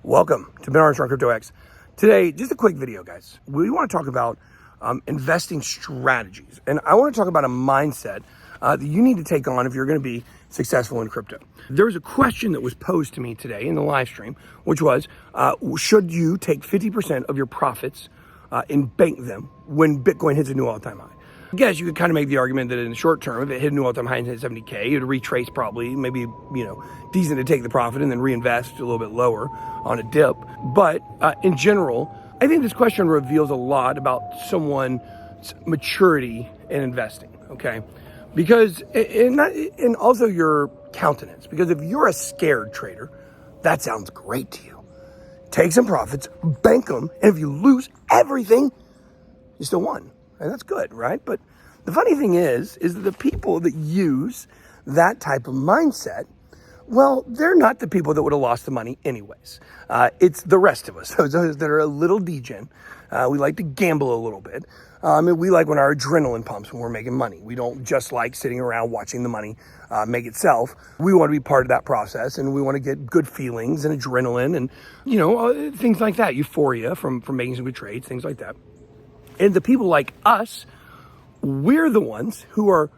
Welcome to Ben Armstrong Crypto X. Today, just a quick video, guys. We want to talk about investing strategies. And I want to talk about a mindset that you need to take on if you're going to be successful in crypto. There was a question that was posed to me today in the live stream, which was, should you take 50% of your profits and bank them when Bitcoin hits a new all-time high? I guess you could kind of make the argument that in the short term, if it hit a new all-time high and hit 70K, it would retrace probably, maybe, decent to take the profit and then reinvest a little bit lower on a dip. But in general, I think this question reveals a lot about someone's maturity in investing, okay? Because, and also your countenance, because if you're a scared trader, that sounds great to you. Take some profits, bank them, and if you lose everything, you still won. And that's good, right? But the funny thing is that the people that use that type of mindset, well, they're not the people that would have lost the money anyways. It's the rest of us, those that are a little degen. We like to gamble a little bit. And we like when our adrenaline pumps when we're making money. We don't just like sitting around watching the money make itself. We want to be part of that process, and we want to get good feelings and adrenaline and, things like that, euphoria from making some good trades, things like that. And the people like us, we're the ones who are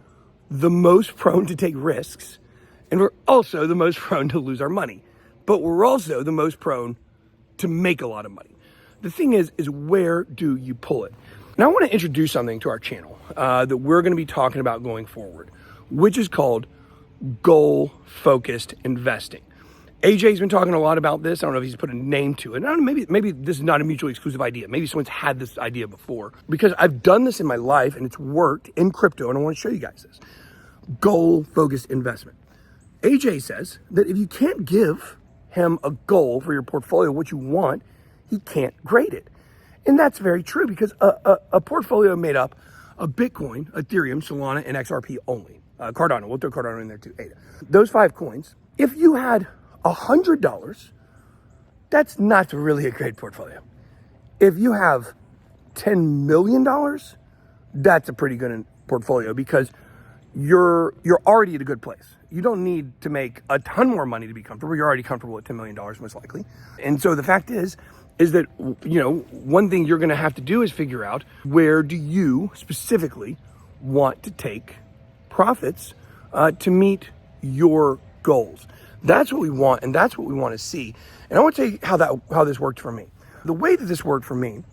the most prone to take risks, and we're also the most prone to lose our money. But we're also the most prone to make a lot of money. The thing is where do you pull it? Now I want to introduce something to our channel that we're going to be talking about going forward, which is called goal-focused investing. AJ's been talking a lot about this. I don't know if he's put a name to it. I don't know, maybe this is not a mutually exclusive idea. Maybe someone's had this idea before, because I've done this in my life and it's worked in crypto, and I want to show you guys this. Goal-focused investment. AJ says that if you can't give him a goal for your portfolio, what you want, he can't grade it. And that's very true, because a portfolio made up of Bitcoin, Ethereum, Solana, and XRP only. Cardano, we'll throw Cardano in there too, ADA. Those 5 coins, if you had $100, that's not really a great portfolio. If you have $10 million, that's a pretty good portfolio, because you're already at a good place. You don't need to make a ton more money to be comfortable. You're already comfortable at $10 million, most likely. And so the fact is that, one thing you're going to have to do is figure out, where do you specifically want to take profits to meet your goals. That's what we want, and that's what we want to see. And I want to tell you how this worked for me. The way that this worked for me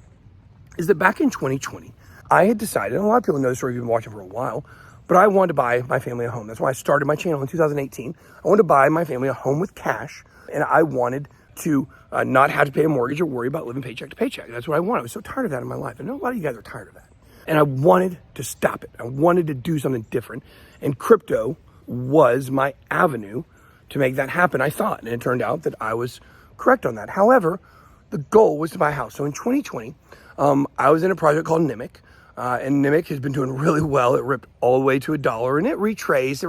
is that back in 2020, I had decided, and a lot of people know this story, you've been watching for a while, but I wanted to buy my family a home. That's why I started my channel in 2018. I wanted to buy my family a home with cash, and I wanted to not have to pay a mortgage or worry about living paycheck to paycheck. That's what I wanted. I was so tired of that in my life. I know a lot of you guys are tired of that. And I wanted to stop it. I wanted to do something different. And crypto was my avenue to make that happen, I thought. And it turned out that I was correct on that. However, the goal was to buy a house. So in 2020, I was in a project called Nimic. And Nimic has been doing really well. It ripped all the way to $1, and it retraced.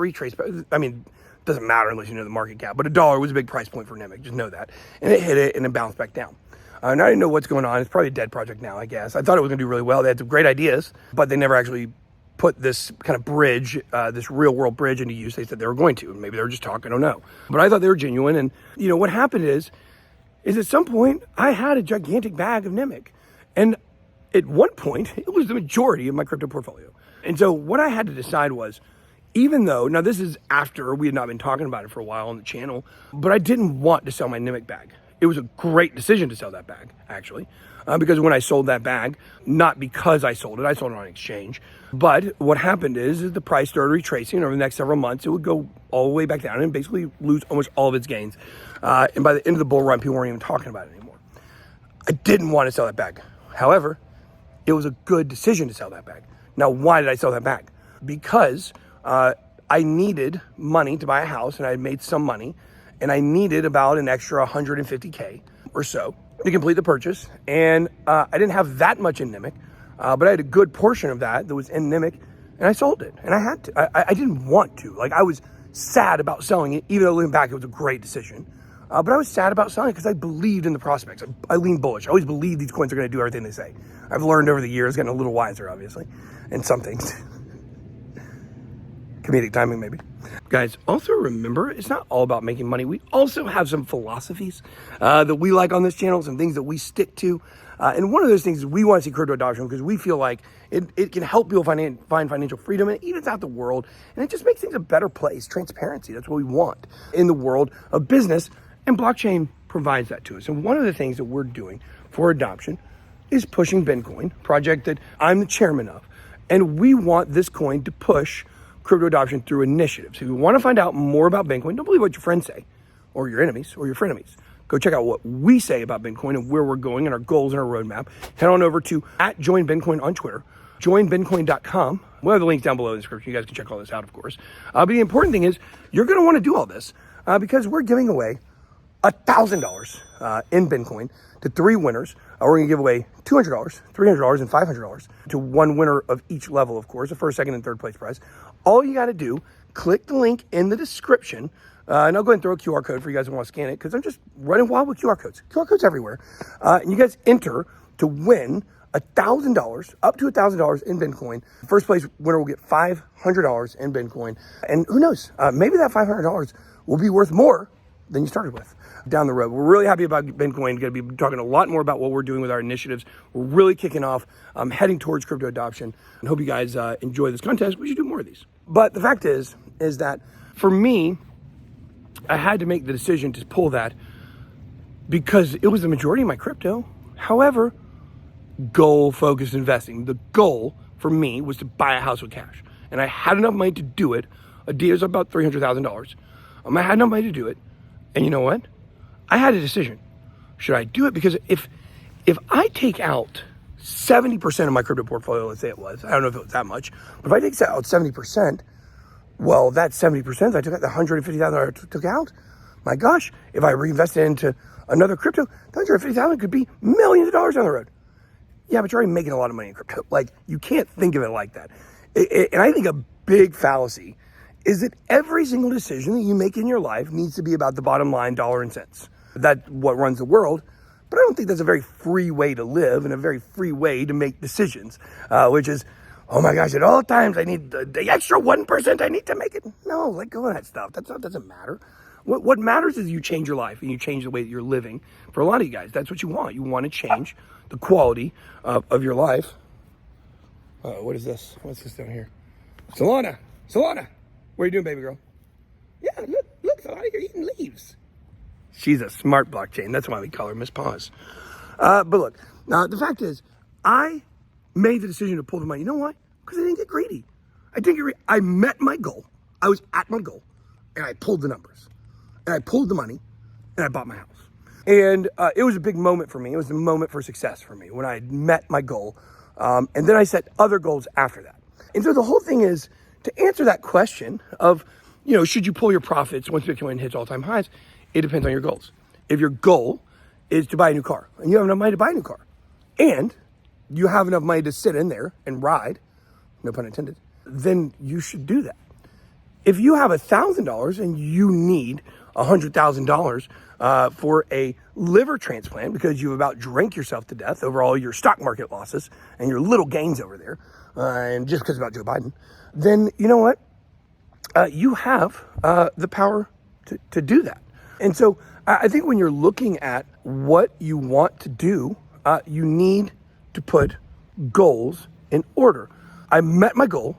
I mean, it doesn't matter unless you know the market cap. But $1 was a big price point for Nimic. Just know that. And it hit it, and it bounced back down. And I didn't know what's going on. It's probably a dead project now, I guess. I thought it was going to do really well. They had some great ideas, but they never actually put this kind of bridge, this real world bridge into use. They said they were going to, and maybe they were just talking, I don't know. But I thought they were genuine. And what happened is at some point I had a gigantic bag of Nimic. And at one point it was the majority of my crypto portfolio. And so what I had to decide was, even though, now this is after we had not been talking about it for a while on the channel, but I didn't want to sell my Nimic bag. It was a great decision to sell that bag, actually, because when I sold that bag, not because I sold it on exchange, but what happened is the price started retracing. Over the next several months, it would go all the way back down and basically lose almost all of its gains. And by the end of the bull run, people weren't even talking about it anymore. I didn't want to sell that bag. However, it was a good decision to sell that bag. Now, why did I sell that bag? Because I needed money to buy a house, and I had made some money, and I needed about an extra $150K or so to complete the purchase. And I didn't have that much in Nimic, but I had a good portion of that was in Nimic, and I sold it. And I had to. I didn't want to. I was sad about selling it, even though looking back, it was a great decision. But I was sad about selling it because I believed in the prospects. I lean bullish. I always believe these coins are going to do everything they say. I've learned over the years, getting a little wiser, obviously, in some things. Comedic timing, maybe. Guys, also remember, it's not all about making money. We also have some philosophies that we like on this channel, some things that we stick to. And one of those things is we want to see crypto adoption because we feel like it can help people find financial freedom and evens out the world. And it just makes things a better place. Transparency, that's what we want in the world of business. And blockchain provides that to us. And one of the things that we're doing for adoption is pushing Bencoin, a project that I'm the chairman of. And we want this coin to push crypto adoption through initiatives. If you want to find out more about Bencoin, don't believe what your friends say, or your enemies, or your frenemies. Go check out what we say about Bencoin and where we're going and our goals and our roadmap. Head on over to @JoinBencoin on Twitter, joinbencoin.com. We'll have the links down below in the description. You guys can check all this out, of course. But the important thing is you're going to want to do all this because we're giving away $1,000 in Bencoin to 3 winners. We're going to give away $200, $300, and $500 to 1 winner of each level, of course, the first, second, and third place prize. All you got to do, click the link in the description, and I'll go ahead and throw a QR code for you guys who want to scan it because I'm just running wild with QR codes. QR codes everywhere. And you guys enter to win $1,000, up to $1,000 in Bencoin. First place winner will get $500 in Bencoin. And who knows, maybe that $500 will be worth more than you started with down the road. We're really happy about Bencoin. Going to be talking a lot more about what we're doing with our initiatives. We're really kicking off, heading towards crypto adoption, and hope you guys enjoy this contest. We should do more of these. But the fact is that for me, I had to make the decision to pull that because it was the majority of my crypto. However, goal-focused investing. The goal for me was to buy a house with cash, and I had enough money to do it. A deal is about $300,000. I had enough money to do it, and you know what? I had a decision. Should I do it? Because if I take out 70% of my crypto portfolio, let's say it was, I don't know if it was that much, but if I take out 70%, well, that's 70%. If I took out the $150,000 I took out, my gosh, if I reinvested into another crypto, the $150,000 could be millions of dollars down the road. Yeah, but you're already making a lot of money in crypto. Like, you can't think of it like that. And I think a big fallacy is that every single decision that you make in your life needs to be about the bottom line, dollar and cents. That's what runs the world. But I don't think that's a very free way to live and a very free way to make decisions, which is, oh my gosh, at all times I need the extra 1% I need to make it. No, let go of that stuff. That doesn't matter. What matters is you change your life and you change the way that you're living. For a lot of you guys, that's what you want. You want to change the quality of your life. What is this? What's this down here? Solana, what are you doing, baby girl? Yeah, look, Solana, you're eating leaves. She's a smart blockchain. That's why we call her Miss Paws. But look, now the fact is, I made the decision to pull the money. You know why? Because I didn't get greedy. I met my goal. I was at my goal, and I pulled the numbers, and I pulled the money, and I bought my house. And it was a big moment for me. It was a moment for success for me when I met my goal. And then I set other goals after that. And so the whole thing is to answer that question of, should you pull your profits once Bitcoin hits all-time highs? It depends on your goals. If your goal is to buy a new car, and you have enough money to buy a new car, and you have enough money to sit in there and ride, no pun intended, then you should do that. If you have $1,000 and you need $100,000 for a liver transplant because you about drank yourself to death over all your stock market losses and your little gains over there, and just because about Joe Biden, then you know what? You have the power to do that. And so I think when you're looking at what you want to do, you need to put goals in order. I met my goal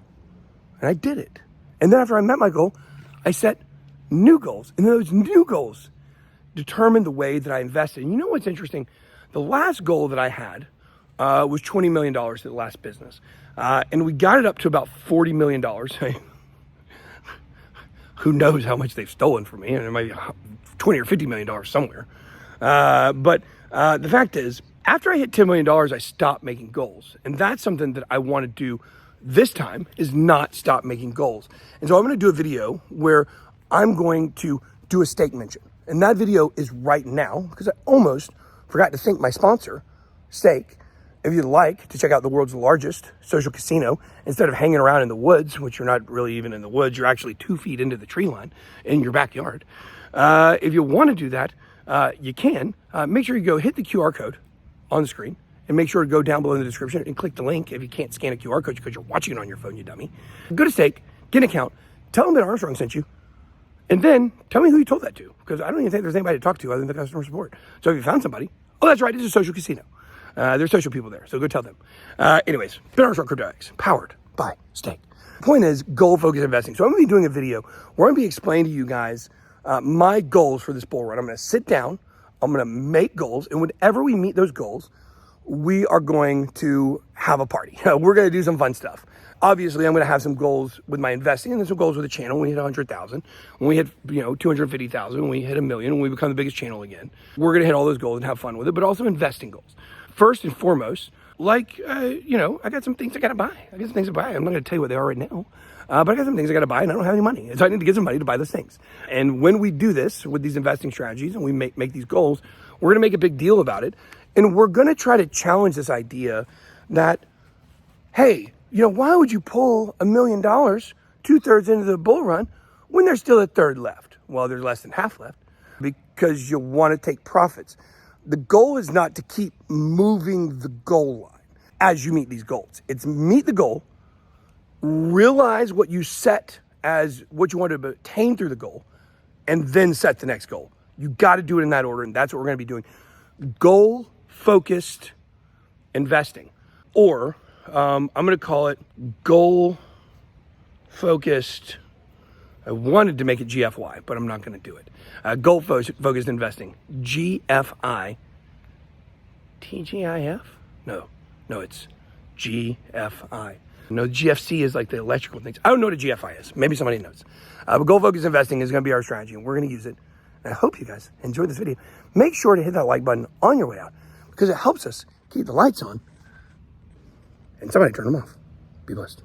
and I did it. And then after I met my goal, I set new goals. And those new goals determined the way that I invested. And you know what's interesting? The last goal that I had was $20 million at the last business. And we got it up to about $40 million. Who knows how much they've stolen from me? And it might be $20 or $50 million somewhere. But the fact is, after I hit $10 million, I stopped making goals. And that's something that I want to do this time, is not stop making goals. And so I'm going to do a video where I'm going to do a stake mention. And that video is right now, because I almost forgot to thank my sponsor, Stake. If you'd like to check out the world's largest social casino, instead of hanging around in the woods, which you're not really even in the woods, you're actually 2 feet into the tree line in your backyard. If you want to do that, you can. Make sure you go hit the QR code on the screen and make sure to go down below in the description and click the link if you can't scan a QR code because you're watching it on your phone, you dummy. Go to Stake, get an account, Tell them that Armstrong sent you. And then tell me who you told that to, because I don't even think there's anybody to talk to other than the customer support. So if you found somebody, oh, that's right, it's a social casino. There's social people there, so go tell them. Anyways, Ben Armstrong Crypto Addicts, powered by Stake. Point is goal-focused investing. So I'm going to be doing a video where I'm going to be explaining to you guys my goals for this bull run. I'm going to sit down, I'm going to make goals, and whenever we meet those goals, we are going to have a party. We're going to do some fun stuff. Obviously, I'm going to have some goals with my investing and then some goals with the channel. When we hit 100,000, when we hit 250,000, when we hit 1 million, when we become the biggest channel again, we're going to hit all those goals and have fun with it, but also investing goals. First and foremost, I got some things I got to buy. I got some things to buy. I'm not going to tell you what they are right now, but I got some things I got to buy and I don't have any money. So I need to get some money to buy those things. And when we do this with these investing strategies and we make these goals, we're going to make a big deal about it. And we're going to try to challenge this idea that, hey, why would you pull $1 million 2/3 into the bull run when there's still a third left? Well, there's less than half left because you want to take profits. The goal is not to keep moving the goal line as you meet these goals. It's meet the goal, realize what you set as what you want to attain through the goal, and then set the next goal. You got to do it in that order, and that's what we're going to be doing. Goal-focused investing, or I'm going to call it goal-focused. I wanted to make it GFY, but I'm not going to do it. Goal-focused investing, GFI. TGIF? No, it's GFI. No, GFC is like the electrical things. I don't know what a GFI is. Maybe somebody knows. But goal-focused investing is going to be our strategy, and we're going to use it. And I hope you guys enjoyed this video. Make sure to hit that like button on your way out because it helps us keep the lights on and somebody turn them off. Be blessed.